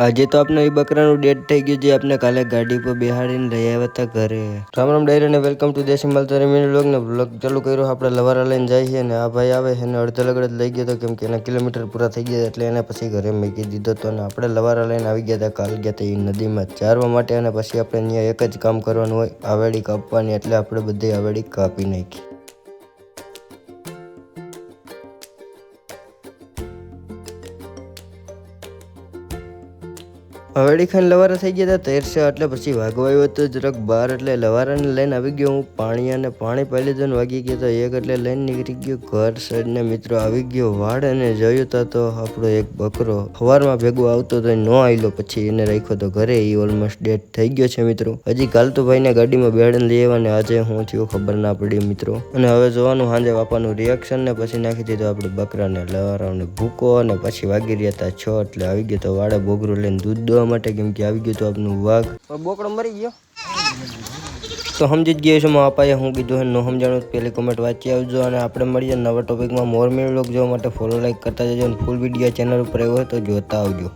આજે તો આપણે એ બકરાનું ડેટ થઈ ગયું જે આપણે કાલે ગાડી પર બેહાડીને લઈ આવ્યા હતા ઘરે. રામ રામ ડાયરા ને વેલકમ ટુ દેશી માલતારી મિની વ્લોગ ને વ્લોગ ચાલુ કર્યો. આપણે લવારા લઈને જઈએ ને આ ભાઈ આવે એને અડધા લગડ લઈ ગયો હતો કેમ કે એના કિલોમીટર પૂરા થઈ ગયા એટલે એને પછી ઘરે મૂકી દીધો હતો. અને આપણે લવારા લઈને આવી ગયા હતા. કાલ ગયા હતા એ નદીમાં ચારવા માટે અને પછી આપણે ત્યાં એક જ કામ કરવાનું હોય, આવેડી કાપવાની, એટલે આપણે બધી આવેડી કાપી નાખી. હવેડી ખાઈને લવારા થઈ ગયા હતા તેરસા એટલે પછી વાગવા આવ્યો હતો જરાક બહાર એટલે લવારાને લઈને આવી ગયો હું પાણી અને પાણી પાઈ લીધું ને વાગી ગયો તો એક એટલે લઈને નીકળી ગયો ઘર સાઈડ ને મિત્રો આવી ગયો વાડ અને જોયું તો આપણો એક બકરો સવારમાં ભેગો આવતો તો ન આવેલો પછી એને રાખ્યો તો ઘરે. એ ઓલમોસ્ટ ડેટ થઈ ગયો છે મિત્રો. હજી કાલ તો ભાઈને ગાડીમાં બેહાડીને લઈ આવ્યા ને આજે હું થયું ખબર ના પડી મિત્રો. અને હવે જોવાનું સાંજે બાપાનું રિએક્શન ને પછી નાખી દીધું આપણે બકરાને લવારાને ભૂકો અને પછી વાગી રહ્યા હતા 6 એટલે આવી ગયો તો વાડે બોગરું લઈને દૂધ દોવા માટે કેમ કે આવી ગયું તો આપનું વાઘ બોકડો મરી ગયો તો સમજી જ ગયા છે. અપાએ હું કીધું હે ન સમજાણું પેલી કોમેન્ટ વાંચી આવજો અને આપણે મળીએ નવા ટોપિકમાં. મોર મિની વ્લોગ જોવા માટે ફોલો લાઈક કરતા જજો અને ફૂલ વિડીયો ચેનલ ઉપર આવ્યો હોય તો જોતા આવજો.